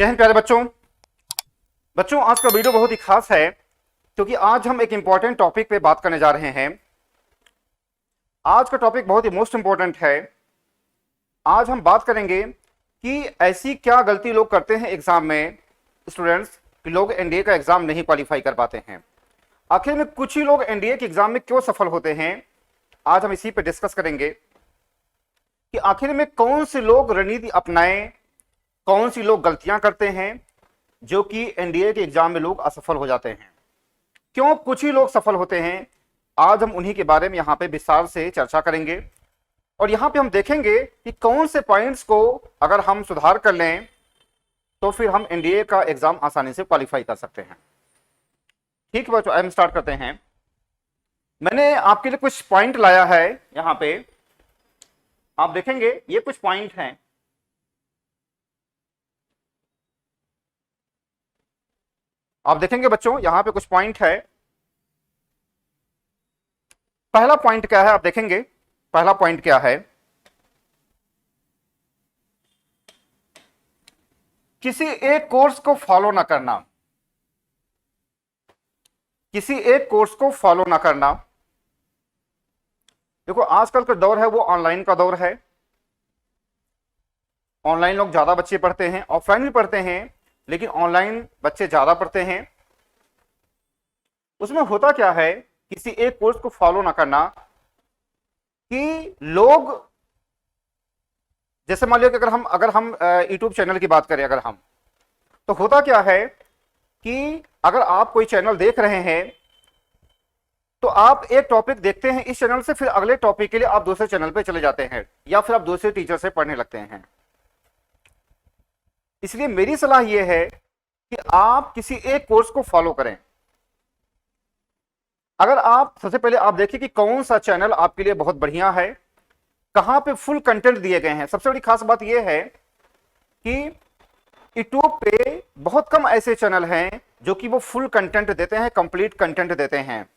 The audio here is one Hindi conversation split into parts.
जय हिंद प्यारे बच्चों। आज का वीडियो बहुत ही खास है क्योंकि आज हम एक इंपॉर्टेंट टॉपिक पे बात करने जा रहे हैं। आज का टॉपिक बहुत ही मोस्ट इंपॉर्टेंट है। आज हम बात करेंगे कि ऐसी क्या गलती लोग करते हैं एग्जाम में, स्टूडेंट्स, कि लोग एनडीए का एग्जाम नहीं क्वालिफाई कर पाते हैं। आखिर में कुछ ही लोग एनडीए के एग्जाम में क्यों सफल होते हैं, आज हम इसी पे डिस्कस करेंगे कि आखिर में कौन से लोग रणनीति अपनाएं, कौन सी लोग गलतियां करते हैं जो कि एनडीए के एग्जाम में लोग असफल हो जाते हैं, क्यों कुछ ही लोग सफल होते हैं। आज हम उन्हीं के बारे में यहां पे विस्तार से चर्चा करेंगे और यहां पे हम देखेंगे कि कौन से पॉइंट्स को अगर हम सुधार कर लें तो फिर हम एनडीए का एग्जाम आसानी से क्वालिफाई कर सकते हैं। ठीक है बच्चों, हम स्टार्ट करते हैं। मैंने आपके लिए कुछ पॉइंट लाया है। यहां पे आप देखेंगे ये कुछ पॉइंट हैं। आप देखेंगे बच्चों यहां पे कुछ पॉइंट है। पहला पॉइंट क्या है, आप देखेंगे पहला पॉइंट क्या है, किसी एक कोर्स को फॉलो ना करना। किसी एक कोर्स को फॉलो ना करना। देखो आजकल का दौर है वो ऑनलाइन का दौर है। ऑनलाइन लोग ज्यादा बच्चे पढ़ते हैं, ऑफलाइन भी पढ़ते हैं, लेकिन ऑनलाइन बच्चे ज्यादा पढ़ते हैं। उसमें होता क्या है, किसी एक कोर्स को फॉलो ना करना कि लोग, जैसे मान लो कि अगर हम यूट्यूब चैनल की बात करें, अगर हम, तो होता क्या है कि अगर आप कोई चैनल देख रहे हैं तो आप एक टॉपिक देखते हैं इस चैनल से, फिर अगले टॉपिक के लिए आप दूसरे चैनल पे चले जाते हैं या फिर आप दूसरे टीचर से पढ़ने लगते हैं। इसलिए मेरी सलाह यह है कि आप किसी एक कोर्स को फॉलो करें। अगर आप सबसे पहले आप देखिए कि कौन सा चैनल आपके लिए बहुत बढ़िया है, कहां पे फुल कंटेंट दिए गए हैं। सबसे बड़ी खास बात यह है कि यूट्यूब पे बहुत कम ऐसे चैनल हैं जो कि वो फुल कंटेंट देते हैं, कंप्लीट कंटेंट देते हैं।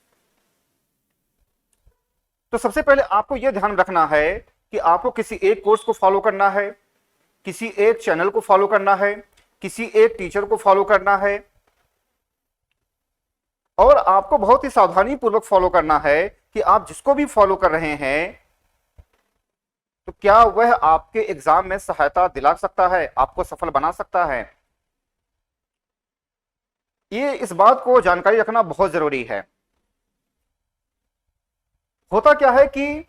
तो सबसे पहले आपको यह ध्यान रखना है कि आपको किसी एक कोर्स को फॉलो करना है, किसी एक चैनल को फॉलो करना है, किसी एक टीचर को फॉलो करना है, और आपको बहुत ही सावधानी पूर्वक फॉलो करना है कि आप जिसको भी फॉलो कर रहे हैं तो क्या वह आपके एग्जाम में सहायता दिला सकता है, आपको सफल बना सकता है। ये इस बात को जानकारी रखना बहुत जरूरी है। होता क्या है कि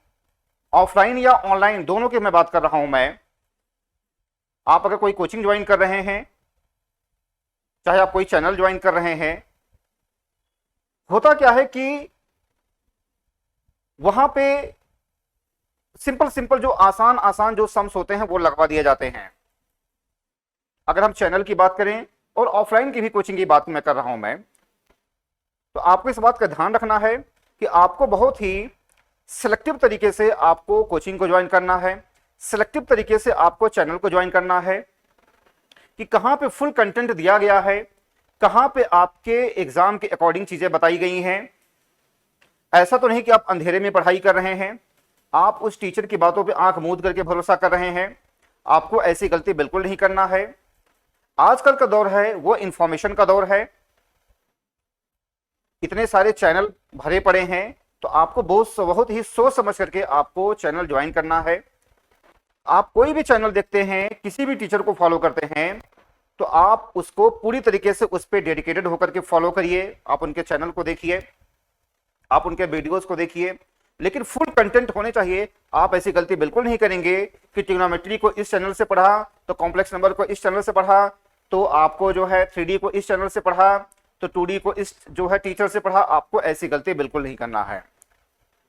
ऑफलाइन या ऑनलाइन दोनों की मैं बात कर रहा हूं मैं, आप अगर कोई कोचिंग ज्वाइन कर रहे हैं, चाहे आप कोई चैनल ज्वाइन कर रहे हैं, होता क्या है कि वहां पे सिंपल जो आसान जो सम्स होते हैं वो लगवा दिए जाते हैं। अगर हम चैनल की बात करें और ऑफलाइन की भी कोचिंग की बात मैं कर रहा हूं मैं, तो आपको इस बात का ध्यान रखना है कि आपको बहुत ही सिलेक्टिव तरीके से आपको कोचिंग को ज्वाइन करना है, सिलेक्टिव तरीके से आपको चैनल को ज्वाइन करना है कि कहां पे फुल कंटेंट दिया गया है, कहां पे आपके एग्जाम के अकॉर्डिंग चीजें बताई गई हैं। ऐसा तो नहीं कि आप अंधेरे में पढ़ाई कर रहे हैं, आप उस टीचर की बातों पे आंख मूंद करके भरोसा कर रहे हैं। आपको ऐसी गलती बिल्कुल नहीं करना है। आजकल का दौर है वो इंफॉर्मेशन का दौर है, इतने सारे चैनल भरे पड़े हैं, तो आपको बहुत ही सोच समझ करके आपको चैनल ज्वाइन करना है। आप कोई भी चैनल देखते हैं, किसी भी टीचर को फॉलो करते हैं, तो आप उसको पूरी तरीके से उस पर डेडिकेटेड होकर के फॉलो करिए। आप उनके चैनल को देखिए, आप उनके वीडियोस को देखिए, लेकिन फुल कंटेंट होने चाहिए। आप ऐसी गलती बिल्कुल नहीं करेंगे कि ट्रिग्नोमेट्री को इस चैनल से पढ़ा तो कॉम्प्लेक्स नंबर को इस चैनल से पढ़ा, तो आपको जो है 3D को इस चैनल से पढ़ा तो 2D को इस जो है टीचर से पढ़ा। आपको ऐसी गलती बिल्कुल नहीं करना है।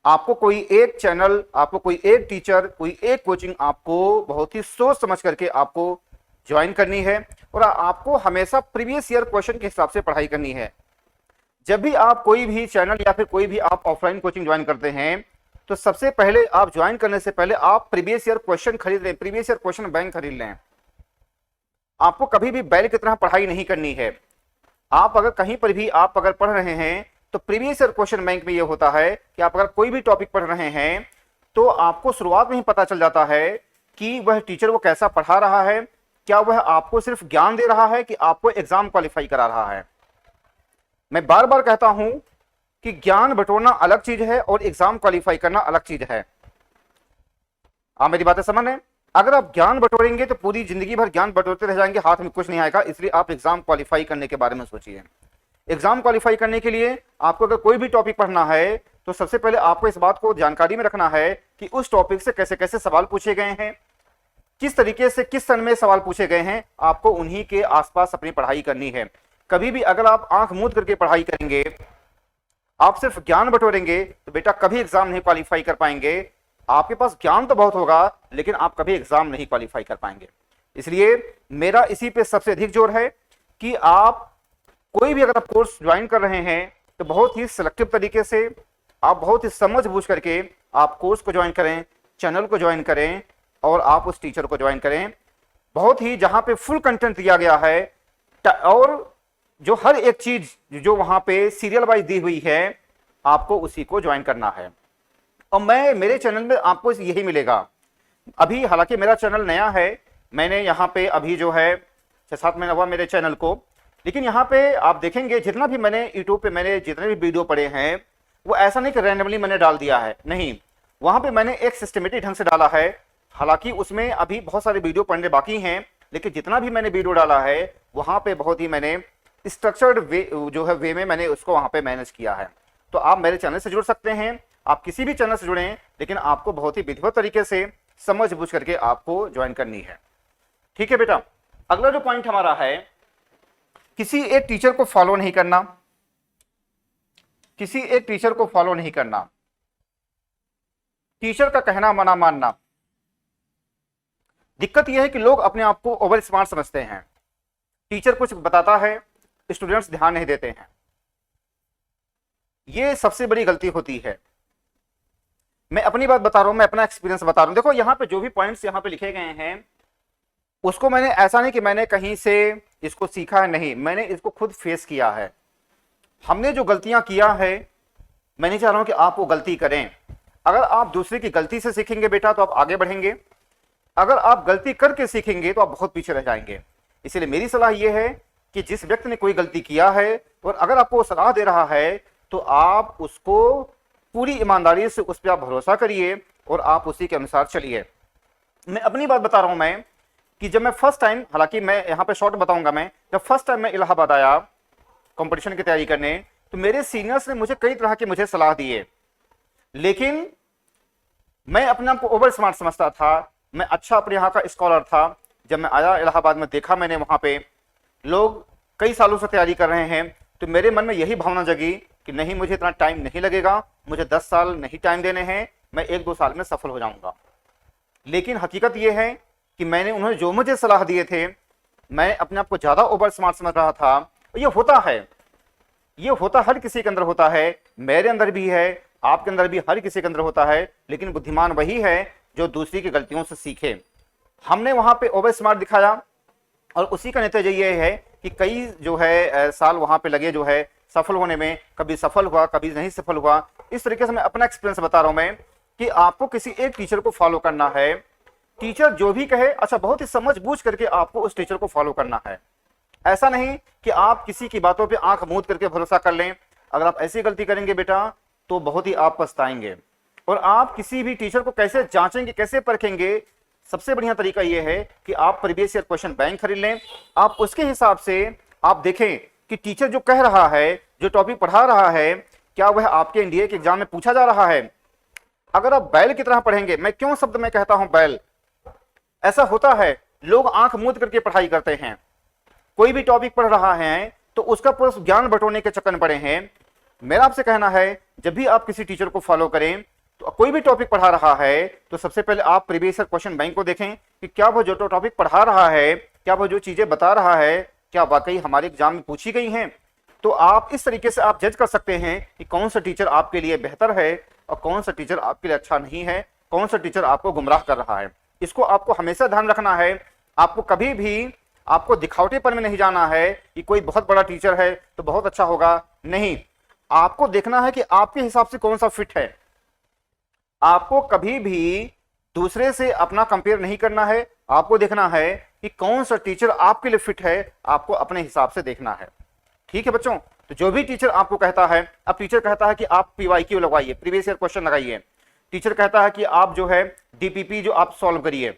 आपको कोई एक चैनल, आपको कोई एक टीचर, कोई एक कोचिंग आपको बहुत ही सोच समझ करके आपको ज्वाइन करनी है और आपको हमेशा प्रीवियस ईयर क्वेश्चन के हिसाब से पढ़ाई करनी है। जब भी आप कोई भी चैनल या फिर कोई भी आप ऑफलाइन कोचिंग ज्वाइन करते हैं तो सबसे पहले आप ज्वाइन करने से पहले आप प्रीवियस ईयर क्वेश्चन खरीद लें, प्रीवियस ईयर क्वेश्चन बैंक खरीद लें। आपको कभी भी बैल की तरह पढ़ाई नहीं करनी है। आप अगर कहीं पर भी आप अगर पढ़ रहे हैं तो प्रीवियस ईयर क्वेश्चन बैंक में यह होता है कि आप अगर कोई भी टॉपिक पढ़ रहे हैं तो आपको शुरुआत में ही पता चल जाता है कि वह टीचर वो कैसा पढ़ा रहा है, क्या वह आपको सिर्फ ज्ञान दे रहा है कि आपको एग्जाम क्वालिफाई करा रहा है? मैं बार बार कहता हूं कि ज्ञान बटोरना अलग चीज है और एग्जाम क्वालिफाई करना अलग चीज है। आप मेरी बातें समझ रहे हैं? अगर आप ज्ञान बटोरेंगे तो पूरी जिंदगी भर ज्ञान बटोरते रह जाएंगे, हाथ में कुछ नहीं आएगा। इसलिए आप एग्जाम क्वालिफाई करने के बारे में सोचिए। एग्जाम क्वालिफाई करने के लिए आपको अगर कोई भी टॉपिक पढ़ना है तो सबसे पहले आपको इस बात को जानकारी में रखना है कि उस टॉपिक से कैसे कैसे सवाल पूछे गए हैं, किस तरीके से किस सन में सवाल पूछे गए हैं। आपको उन्हीं के आसपास अपनी पढ़ाई करनी है। कभी भी अगर आप आंख मूंद करके पढ़ाई करेंगे, आप सिर्फ ज्ञान बटोरेंगे, तो बेटा कभी एग्जाम नहीं क्वालिफाई कर पाएंगे। आपके पास ज्ञान तो बहुत होगा लेकिन आप कभी एग्जाम नहीं क्वालिफाई कर पाएंगे। इसलिए मेरा इसी पे सबसे अधिक जोर है कि आप कोई भी अगर आप कोर्स ज्वाइन कर रहे हैं तो बहुत ही सिलेक्टिव तरीके से, आप बहुत ही समझ बूझ करके आप कोर्स को ज्वाइन करें, चैनल को ज्वाइन करें और आप उस टीचर को ज्वाइन करें। बहुत ही जहां पे फुल कंटेंट दिया गया है और जो हर एक चीज जो वहां पे सीरियल वाइज दी हुई है, आपको उसी को ज्वाइन करना है। और मेरे चैनल में आपको यही मिलेगा। अभी हालांकि मेरा चैनल नया है, मैंने यहाँ पे अभी जो है 6-7 महीना हुआ मेरे चैनल को, लेकिन यहाँ पे आप देखेंगे जितना भी मैंने यूट्यूब पे मैंने जितने भी वीडियो पड़े हैं वो ऐसा नहीं कि रैंडमली मैंने डाल दिया है, नहीं, वहां पे मैंने एक सिस्टमेटिक ढंग से डाला है। हालांकि उसमें अभी बहुत सारे वीडियो पढ़ने बाकी हैं, लेकिन जितना भी मैंने वीडियो डाला है वहां पे बहुत ही मैंने स्ट्रक्चर्ड वे जो है वे में मैंने उसको वहां पे मैनेज किया है। तो आप मेरे चैनल से जुड़ सकते हैं, आप किसी भी चैनल से जुड़ें, लेकिन आपको बहुत ही विधिवत तरीके से समझ बूझ करके आपको ज्वाइन करनी है। ठीक है बेटा, अगला जो पॉइंट हमारा है, किसी एक टीचर को फॉलो नहीं करना। किसी एक टीचर को फॉलो नहीं करना, टीचर का कहना मना मानना। दिक्कत यह है कि लोग अपने आप को ओवर स्मार्ट समझते हैं। टीचर कुछ बताता है, स्टूडेंट्स ध्यान नहीं देते हैं। यह सबसे बड़ी गलती होती है। मैं अपनी बात बता रहा हूं, मैं अपना एक्सपीरियंस बता रहा हूं। देखो यहां पे जो भी पॉइंट्स यहां पे लिखे गए हैं उसको मैंने ऐसा नहीं कि मैंने कहीं से इसको सीखा है, नहीं, मैंने इसको खुद फेस किया है। हमने जो गलतियां किया है, मैं नहीं चाह रहा हूं कि आप वो गलती करें। अगर आप दूसरे की गलती से सीखेंगे बेटा तो आप आगे बढ़ेंगे, अगर आप गलती करके सीखेंगे तो आप बहुत पीछे रह जाएंगे। इसलिए मेरी सलाह यह है कि जिस व्यक्ति ने कोई गलती किया है और अगर आपको सलाह दे रहा है तो आप उसको पूरी ईमानदारी से उस पर आप भरोसा करिए और आप उसी के अनुसार चलिए। मैं अपनी बात बता रहा हूं मैं कि जब मैं फर्स्ट टाइम, हालांकि मैं यहां पे शॉर्ट बताऊंगा, मैं जब फर्स्ट टाइम मैं इलाहाबाद आया कंपटीशन की तैयारी करने, तो मेरे सीनियर्स ने मुझे कई तरह के मुझे सलाह दिए, लेकिन मैं अपने आप को ओवर स्मार्ट समझता था। मैं अच्छा अपने यहाँ का स्कॉलर था। जब मैं आया इलाहाबाद में, देखा मैंने वहां पे लोग कई सालों से तैयारी कर रहे हैं, तो मेरे मन में यही भावना जगी कि नहीं, मुझे इतना टाइम नहीं लगेगा, मुझे 10 साल नहीं टाइम देने हैं, मैं 1-2 साल में सफल हो जाऊंगा। लेकिन हकीकत यह है कि मैंने उन्होंने जो मुझे सलाह दिए थे, मैं अपने आप को ज्यादा ओवर स्मार्ट समझ रहा था। ये होता है, ये होता हर किसी के अंदर होता है, मेरे अंदर भी है, आपके अंदर भी, हर किसी के अंदर होता है। लेकिन बुद्धिमान वही है जो दूसरी की गलतियों से सीखे। हमने वहां पे ओवर स्मार्ट दिखाया और उसी का नतीजा ये है कि कई जो है साल वहां पे लगे जो है सफल होने में। कभी सफल हुआ, कभी नहीं सफल हुआ। इस तरीके से मैं अपना एक्सपीरियंस बता रहा हूं मैं कि आपको किसी एक टीचर को फॉलो करना है। टीचर जो भी कहे, अच्छा, बहुत ही समझ बूझ करके आपको उस टीचर को फॉलो करना है। ऐसा नहीं कि आप किसी की बातों पे आंख मूंद करके भरोसा कर लें। अगर आप ऐसी गलती करेंगे बेटा तो बहुत ही आप पछताएंगे। और आप किसी भी टीचर को कैसे जांचेंगे, कैसे परखेंगे? सबसे बढ़िया तरीका यह है कि आप प्रीवियस ईयर क्वेश्चन बैंक खरीद लें। आप उसके हिसाब से आप देखें कि टीचर जो कह रहा है, जो टॉपिक पढ़ा रहा है, क्या वह आपके एनडीए के एग्जाम में पूछा जा रहा है। अगर आप बैल की तरह पढ़ेंगे, मैं क्यों शब्द में कहता हूं बैल, ऐसा होता है लोग आंख मूंद करके पढ़ाई करते हैं। कोई भी टॉपिक पढ़ रहा है तो उसका पूरा ज्ञान बटोरने के चक्कर में पड़े हैं। मेरा आपसे कहना है, जब भी आप किसी टीचर को फॉलो करें तो कोई भी टॉपिक पढ़ा रहा है तो सबसे पहले आप प्रीवियस ईयर क्वेश्चन बैंक को देखें कि क्या वो जो टॉपिक पढ़ा रहा है, क्या वो जो चीजें बता रहा है, क्या वाकई हमारे एग्जाम में पूछी गई हैं। तो आप इस तरीके से आप जज कर सकते हैं कि कौन सा टीचर आपके लिए बेहतर है और कौन सा टीचर आपके लिए अच्छा नहीं है, कौन सा टीचर आपको गुमराह कर रहा है। इसको आपको हमेशा ध्यान रखना है। आपको कभी भी आपको दिखावटेपन में नहीं जाना है कि कोई बहुत बड़ा टीचर है तो बहुत अच्छा होगा, नहीं। आपको देखना है कि आपके हिसाब से कौन सा फिट है। आपको कभी भी दूसरे से अपना कंपेयर नहीं करना है। आपको देखना है कि कौन सा टीचर आपके लिए फिट है, आपको अपने हिसाब से देखना है। ठीक है बच्चों, तो जो भी टीचर आपको कहता है, अब टीचर कहता है कि आप पीवाईक्यू लगवाइए, प्रीवियस ईयर क्वेश्चन लगाइए, टीचर कहता है कि आप जो है डीपीपी जो आप सॉल्व करिए,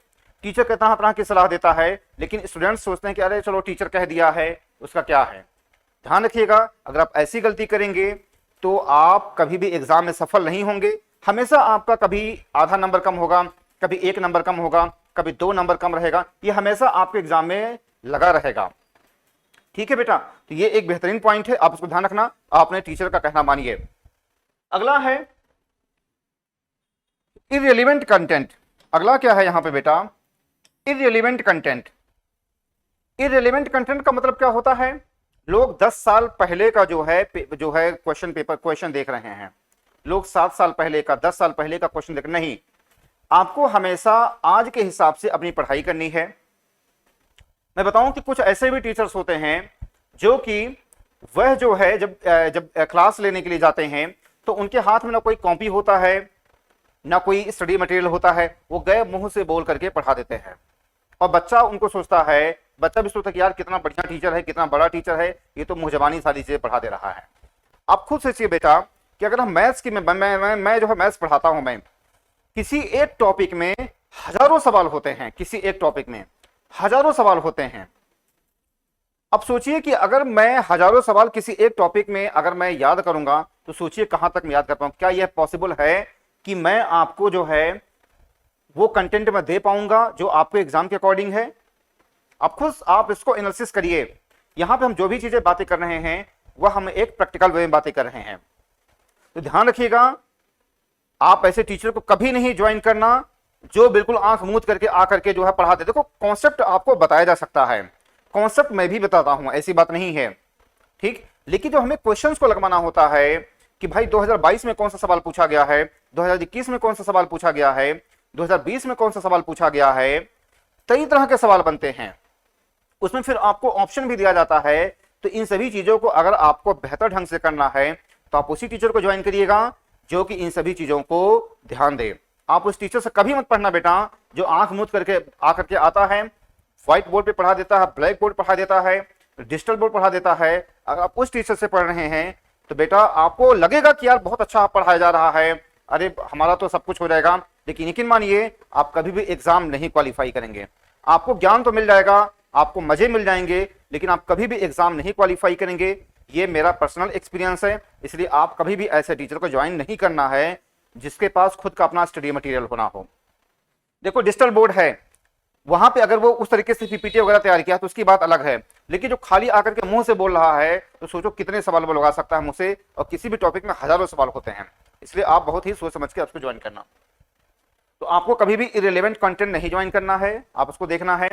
टीचर कहता है तरह की सलाह देता है, लेकिन स्टूडेंट्स सोचते हैं कि अरे चलो टीचर कह दिया है उसका क्या है। ध्यान रखिएगा, अगर आप ऐसी गलती करेंगे तो आप कभी भी एग्जाम में सफल नहीं होंगे। हमेशा आपका कभी आधा नंबर कम होगा, कभी 1 नंबर कम होगा, कभी 2 नंबर कम रहेगा, ये हमेशा आपके एग्जाम में लगा रहेगा। ठीक है बेटा, तो ये एक बेहतरीन पॉइंट है, आप उसको ध्यान रखना, आप अपने टीचर का कहना मानिए। अगला है इररिलेवेंट कंटेंट। अगला क्या है यहां पे बेटा, इररिलेवेंट कंटेंट। इररिलेवेंट कंटेंट का मतलब क्या होता है, लोग 10 साल पहले का जो है क्वेश्चन देख रहे हैं, लोग 7 साल पहले का, 10 साल पहले का क्वेश्चन देख, नहीं, आपको हमेशा आज के हिसाब से अपनी पढ़ाई करनी है। मैं बताऊं कि कुछ ऐसे भी टीचर्स होते हैं जो कि वह जो है जब क्लास लेने के लिए जाते हैं तो उनके हाथ में ना कोई कॉपी होता है, ना कोई स्टडी मटेरियल होता है, वो गए मुंह से बोल करके पढ़ा देते हैं। और बच्चा उनको सोचता है, बच्चा भी सोचता है कि यार कितना बढ़िया टीचर है, कितना बड़ा टीचर है, ये तो मुंह जबानी सारी चीजें पढ़ा दे रहा है। आप खुद सोचिए बेटा कि अगर हम मैथ्स की मैं जो है मैथ्स पढ़ाता हूं, मैं किसी एक टॉपिक में हजारों सवाल होते हैं, किसी एक टॉपिक में हजारों सवाल होते हैं। अब सोचिए कि अगर मैं हजारों सवाल किसी एक टॉपिक में अगर मैं याद करूंगा तो सोचिए कहां तक मैं याद कर पाऊंगा। क्या यह पॉसिबल है कि मैं आपको जो है वो कंटेंट में दे पाऊंगा जो आपके एग्जाम के अकॉर्डिंग है? आप खुद आप इसको एनालिसिस करिए। यहां पे हम जो भी चीजें बातें कर रहे हैं वह हम एक प्रैक्टिकल वे में बातें कर रहे हैं, तो ध्यान रखिएगा, आप ऐसे टीचर को कभी नहीं ज्वाइन करना जो बिल्कुल आंख मूंद करके आकर के जो है पढ़ा दे। देखो कॉन्सेप्ट आपको बताया जा सकता है, कॉन्सेप्ट मैं भी बताता हूं, ऐसी बात नहीं है, ठीक, लेकिन जो हमें क्वेश्चंस को लगवाना होता है कि भाई 2022 में कौन सा सवाल पूछा गया है, 2021 में कौन सा सवाल पूछा गया है, 2020 में कौन सा सवाल पूछा गया है, कई तरह के सवाल बनते हैं, उसमें फिर आपको ऑप्शन भी दिया जाता है। तो इन सभी चीजों को अगर आपको बेहतर ढंग से करना है तो आप उसी टीचर को ज्वाइन करिएगा जो कि इन सभी चीजों को ध्यान दे। आप उस टीचर से कभी मत पढ़ना बेटा जो आंख मूंद करके आकर के आता है, व्हाइट बोर्ड पे पढ़ा देता है, ब्लैक बोर्ड पढ़ा देता है, डिजिटल बोर्ड पढ़ा देता है। अगर आप उस टीचर से पढ़ रहे हैं तो बेटा आपको लगेगा कि यार बहुत अच्छा पढ़ाया जा रहा है, अरे हमारा तो सब कुछ हो जाएगा, लेकिन यकीन मानिए आप कभी भी एग्जाम नहीं क्वालिफाई करेंगे। आपको ज्ञान तो मिल जाएगा, आपको मजे मिल जाएंगे, लेकिन आप कभी भी एग्जाम नहीं क्वालिफाई करेंगे। ये मेरा पर्सनल एक्सपीरियंस है, इसलिए आप कभी भी ऐसे टीचर को ज्वाइन नहीं करना है जिसके पास खुद का अपना स्टडी मटेरियल होना हो। देखो डिजिटल बोर्ड है, वहां पे अगर वो उस तरीके से पीपीटी वगैरह तैयार किया तो उसकी बात अलग है, लेकिन जो खाली आकर के मुंह से बोल रहा है तो सोचो कितने सवाल वो लगा सकता है मुझसे, और किसी भी टॉपिक में हजारों सवाल होते हैं। इसलिए आप बहुत ही सोच समझ के उसको ज्वाइन करना। तो आपको कभी भी इररिलेवेंट कंटेंट नहीं ज्वाइन करना है, आप उसको देखना है।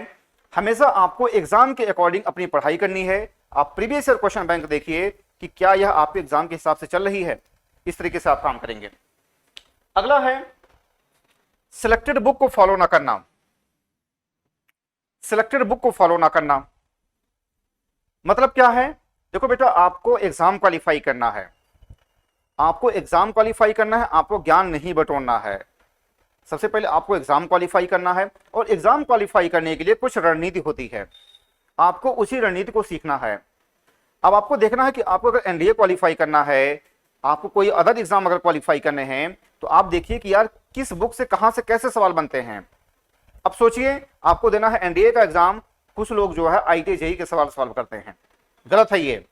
हमेशा आपको एग्जाम के अकॉर्डिंग अपनी पढ़ाई करनी है। आप प्रीवियस ईयर क्वेश्चन बैंक देखिए कि क्या यह आपके एग्जाम के हिसाब से चल रही है, इस तरीके से आप काम करेंगे। अगला है सिलेक्टेड बुक को फॉलो ना करना। सिलेक्टेड बुक को फॉलो ना करना मतलब क्या है? देखो बेटा आपको एग्जाम क्वालिफाई करना है, आपको एग्जाम क्वालिफाई करना है, आपको ज्ञान नहीं बटोरना है। सबसे पहले आपको एग्जाम क्वालिफाई करना है, और एग्जाम क्वालिफाई करने के लिए कुछ रणनीति होती है, आपको उसी रणनीति को सीखना है। अब आपको देखना है कि आपको अगर एनडीए क्वालिफाई करना है, आपको कोई अदर एग्जाम अगर क्वालिफाई करने हैं, तो आप देखिए कि यार किस बुक से कहां से कैसे सवाल बनते हैं। अब सोचिए आपको देना है एनडीए का एग्जाम, कुछ लोग जो है आईटी जेई के सवाल सॉल्व करते हैं, गलत है ये।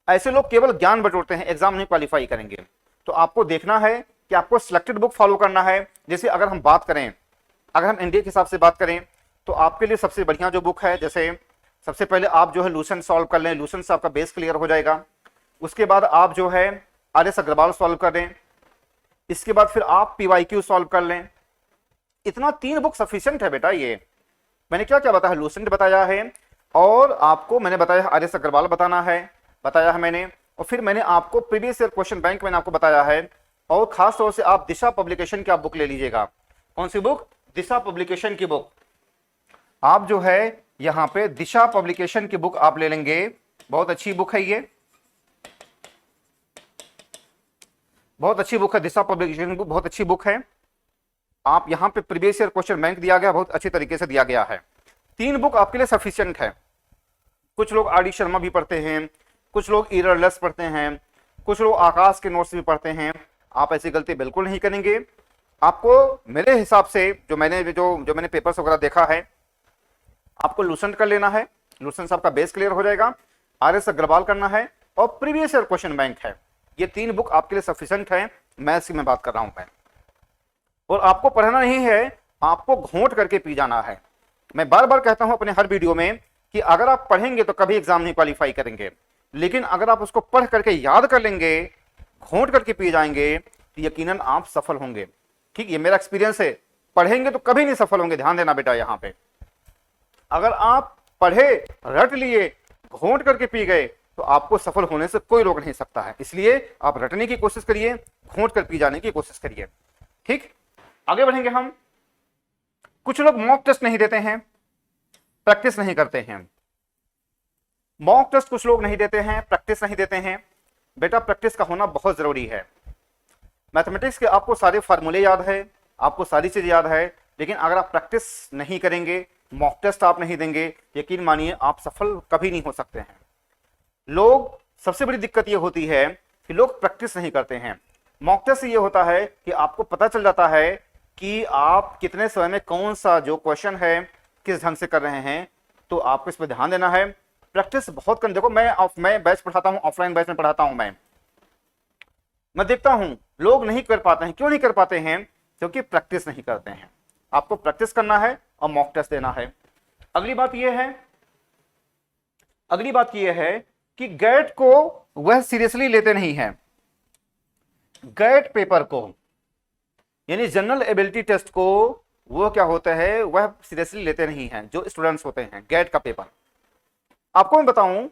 ऐसे लोग केवल ज्ञान बटोरते हैं, एग्जाम नहीं क्वालिफाई करेंगे। तो आपको देखना है कि आपको सिलेक्टेड बुक फॉलो करना है। जैसे अगर हम बात करें, अगर हम एनडीए के हिसाब से बात करें तो आपके लिए सबसे बढ़िया जो बुक है, जैसे सबसे पहले आप जो है लूसेंट सॉल्व कर लें, लूसेंट से आपका बेस क्लियर हो जाएगा। उसके बाद आप जो है आर.एस. अग्रवाल सॉल्व कर लें, इसके बाद फिर आप पीवाईक्यू सॉल्व कर लें। इतना 3 बुक सफिशिएंट है बेटा। ये मैंने क्या क्या बताया, लूसेंट बताया है, और आपको मैंने बताया आर.एस. अग्रवाल बताया है मैंने, और फिर मैंने आपको प्रीवियस ईयर क्वेश्चन बैंक मैंने आपको बताया है। और खास तौर से आप दिशा पब्लिकेशन की आप बुक ले लीजिएगा। कौन सी बुक? दिशा पब्लिकेशन की बुक। आप जो है यहां पे दिशा पब्लिकेशन की बुक आप ले लेंगे, बहुत अच्छी बुक है ये, बहुत अच्छी बुक है दिशा पब्लिकेशन बुक, बहुत अच्छी बुक है। आप यहां पे प्रीवियस ईयर क्वेश्चन बैंक दिया गया, बहुत अच्छी तरीके से दिया गया है। 3 बुक आपके लिए सफिशिएंट है। कुछ लोग आर डी शर्मा भी पढ़ते हैं, कुछ लोग ईररलेस पढ़ते हैं, कुछ लोग आकाश के नोट्स भी पढ़ते हैं। आप ऐसी गलती बिल्कुल नहीं करेंगे। आपको मेरे हिसाब से जो मैंने पेपर्स वगैरह देखा है, आपको लूसेंट कर लेना है, लूसेंट आपका बेस क्लियर हो जाएगा, आर एस अग्रवाल करना है और प्रीवियस ईयर क्वेश्चन बैंक है। ये 3 बुक आपके लिए सफिशिएंट है, मैथ्स की मैं बात कर रहा हूं मैं। और आपको पढ़ना नहीं है, आपको घोंट करके पी जाना है। मैं बार बार कहता हूं अपने हर वीडियो में कि अगर आप पढ़ेंगे तो कभी एग्जाम नहीं क्वालिफाई करेंगे, लेकिन अगर आप उसको पढ़ करके याद कर लेंगे, घोंट करके पी जाएंगे, तो यकीनन आप सफल होंगे। ठीक, ये मेरा एक्सपीरियंस है। पढ़ेंगे तो कभी नहीं सफल होंगे, ध्यान देना बेटा। यहां पे अगर आप पढ़े, रट लिए, घोंट करके पी गए, तो आपको सफल होने से कोई रोक नहीं सकता है। इसलिए आप रटने की कोशिश करिए, घोंट कर पी जाने की कोशिश करिए। ठीक, आगे बढ़ेंगे हम। कुछ लोग मॉक टेस्ट नहीं देते हैं, प्रैक्टिस नहीं करते हैं। मॉक टेस्ट कुछ लोग नहीं देते हैं, प्रैक्टिस नहीं देते हैं। बेटा प्रैक्टिस का होना बहुत जरूरी है। मैथमेटिक्स के आपको सारे फार्मूले याद है, आपको सारी चीज याद है, लेकिन अगर आप प्रैक्टिस नहीं करेंगे, मॉक टेस्ट आप नहीं देंगे, यकीन मानिए आप सफल कभी नहीं हो सकते हैं। लोग, सबसे बड़ी दिक्कत ये होती है कि लोग प्रैक्टिस नहीं करते हैं। मॉक टेस्ट से ये होता है कि आपको पता चल जाता है कि आप कितने समय में कौन सा जो क्वेश्चन है किस ढंग से कर रहे हैं, तो आपको इस पर ध्यान देना है। प्रैक्टिस बहुत करनी। देखो मैं बैच पढ़ाता हूं, ऑफलाइन बैच में पढ़ाता हूं मैं देखता हूं लोग नहीं कर पाते हैं। क्यों नहीं कर पाते हैं? क्योंकि प्रैक्टिस नहीं करते हैं। आपको प्रैक्टिस करना है और मॉक टेस्ट देना है। अगली बात यह है कि गेट को वह सीरियसली लेते नहीं है। गेट पेपर को, यानी जनरल एबिलिटी टेस्ट को, वो क्या होता है, वह सीरियसली लेते नहीं हैं जो स्टूडेंट्स होते हैं। गेट का पेपर आपको मैं बताऊं,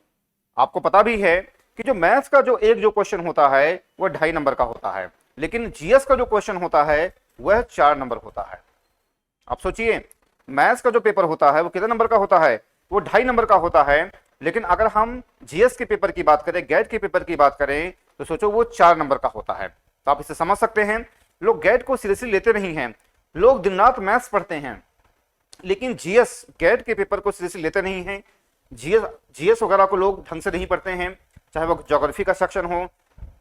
आपको पता भी है कि जो मैथ्स का जो क्वेश्चन होता है वह 2.5 नंबर का होता है, लेकिन जीएस का जो क्वेश्चन होता है वह 4 नंबर होता है। आप सोचिए, मैथ्स का जो पेपर होता है वो कितने नंबर का होता है? वो 2.5 नंबर का होता है, लेकिन अगर हम जीएस के पेपर की बात करें, गेट के पेपर की बात करें, तो सोचो वो 4 नंबर का होता है। तो आप इसे समझ सकते हैं, लोग गेट को सीरियसली लेते नहीं हैं। लोग दिन रात मैथ्स पढ़ते हैं, लेकिन जीएस, गेट के पेपर को सीरियसली लेते नहीं हैं। जीएस वगैरह को लोग ढंग से नहीं पढ़ते हैं, चाहे वो ज्योग्राफी का सेक्शन हो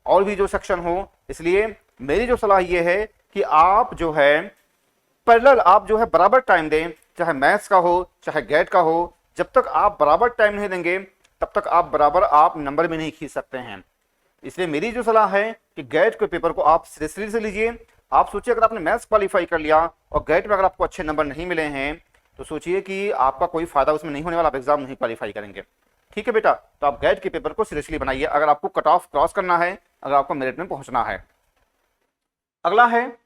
और भी जो सेक्शन हो। इसलिए मेरी जो सलाह ये है कि आप जो है पैरेलल, आप जो है बराबर टाइम दें, चाहे मैथ्स का हो चाहे गेट का हो। जब तक आप बराबर टाइम नहीं देंगे तब तक आप बराबर आप नंबर में नहीं खींच सकते हैं। इसलिए मेरी जो सलाह है कि गेट के पेपर को आप सीरियसली से लीजिए। आप सोचिए, अगर आपने मैथ्स क्वालिफाई कर लिया और गेट में अगर आपको अच्छे नंबर नहीं मिले हैं, तो सोचिए कि आपका कोई फायदा उसमें नहीं होने वाला, आप एग्जाम नहीं क्वालिफाई करेंगे। ठीक है बेटा, तो आप गेट के पेपर को सीरियसली बनाइए अगर आपको कट ऑफ क्रॉस करना है, अगर आपको मेरिट में पहुंचना है। अगला है,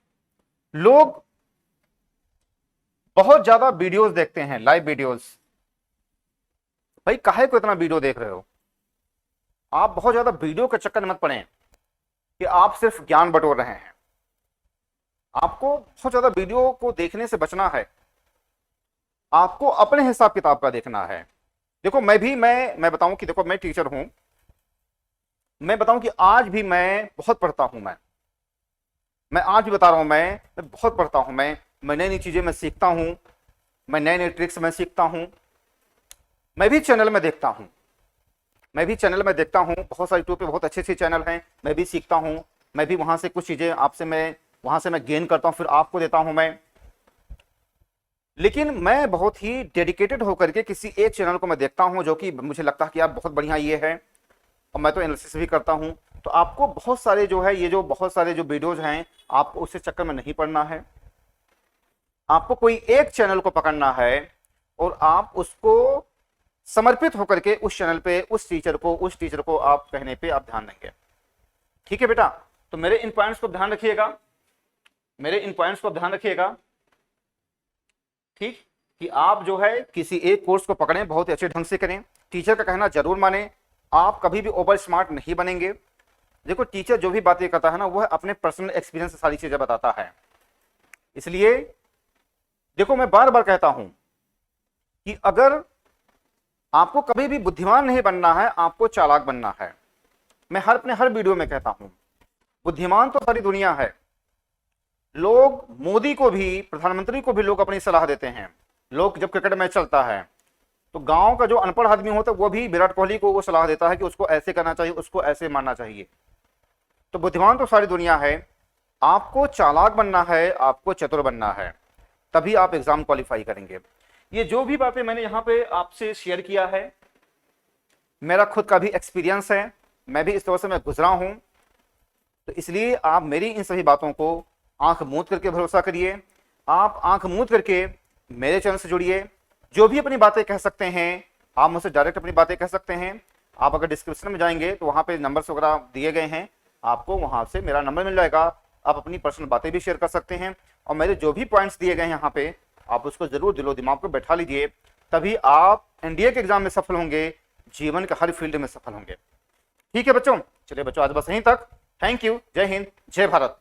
लोग बहुत ज्यादा वीडियोस देखते हैं, लाइव वीडियोस। भाई काहे को इतना वीडियो देख रहे हो? आप बहुत ज्यादा वीडियो के चक्कर में मत पड़े कि आप सिर्फ ज्ञान बटोर रहे हैं। आपको बहुत ज्यादा वीडियो को देखने से बचना है, आपको अपने हिसाब किताब का देखना है। देखो मैं बताऊं कि देखो मैं टीचर हूं, मैं बताऊं कि आज भी मैं बहुत पढ़ता हूं। मैं आज भी बता रहा हूं, मैं बहुत पढ़ता हूं। मैं नई नई चीजें मैं सीखता हूं, मैं नए नए ट्रिक्स मैं सीखता हूं। मैं भी चैनल में देखता हूं, बहुत सारे यूट्यूब पे बहुत अच्छे अच्छे चैनल हैं, मैं भी सीखता हूं। मैं भी वहां से कुछ चीजें वहां से मैं गेन करता हूं, फिर आपको देता हूं मैं। लेकिन मैं बहुत ही डेडिकेटेड होकर के किसी एक चैनल को मैं देखता हूं जो कि मुझे लगता है कि यार बहुत बढ़िया ये है, और मैं तो एनालिसिस भी करता हूं। तो आपको बहुत सारे जो है, ये जो बहुत सारे जो वीडियोज हैं, आपको उससे चक्कर में नहीं पड़ना है। आपको कोई एक चैनल को पकड़ना है और आप उसको समर्पित होकर के उस चैनल पे उस टीचर को आप कहने पे आप ध्यान देंगे। ठीक है बेटा, तो मेरे इन पॉइंट्स को ध्यान रखिएगा, ठीक, कि आप जो है किसी एक कोर्स को पकड़ें, बहुत ही अच्छे ढंग से करें, टीचर का कहना जरूर माने। आप कभी भी ओवर स्मार्ट नहीं बनेंगे। देखो टीचर जो भी बातें करता है ना, वह अपने पर्सनल एक्सपीरियंस से सारी चीजें बताता है। इसलिए देखो मैं बार बार कहता हूं कि अगर आपको कभी भी बुद्धिमान नहीं बनना है, आपको चालाक बनना है। मैं अपने हर वीडियो में कहता हूं, बुद्धिमान तो सारी दुनिया है। लोग मोदी को भी, प्रधानमंत्री को भी लोग अपनी सलाह देते हैं, लोग जब क्रिकेट मैच चलता है तो गांव का जो अनपढ़ आदमी होता है वो भी विराट कोहली को वो सलाह देता है कि उसको ऐसे करना चाहिए, उसको ऐसे मारना चाहिए। तो बुद्धिमान तो सारी दुनिया है, आपको चालाक बनना है, आपको चतुर बनना है, तभी आप एग्जाम क्वालिफाई करेंगे। ये जो भी बातें मैंने यहाँ पे आपसे शेयर किया है, मेरा खुद का भी एक्सपीरियंस है, मैं भी इस तरह से मैं गुजरा हूं, तो इसलिए आप मेरी इन सभी बातों को आंख मूंद करके भरोसा करिए। आप आंख मूंद करके मेरे चैनल से जुड़िए। जो भी अपनी बातें कह सकते हैं, आप मुझसे डायरेक्ट अपनी बातें कह सकते हैं। आप अगर डिस्क्रिप्शन में जाएंगे तो वहां पे नंबर्स वगैरह दिए गए हैं, आपको वहां से मेरा नंबर मिल जाएगा। आप अपनी पर्सनल बातें भी शेयर कर सकते हैं, और मेरे जो भी पॉइंट्स दिए गए हैं यहाँ पे, आप उसको जरूर दिलो दिमाग को बैठा लीजिए, तभी आप एनडीए के एग्जाम में सफल होंगे, जीवन के हर फील्ड में सफल होंगे। ठीक है बच्चों, चलिए बच्चों आज बस यहीं तक। Thank you. जय हिंद, जय भारत।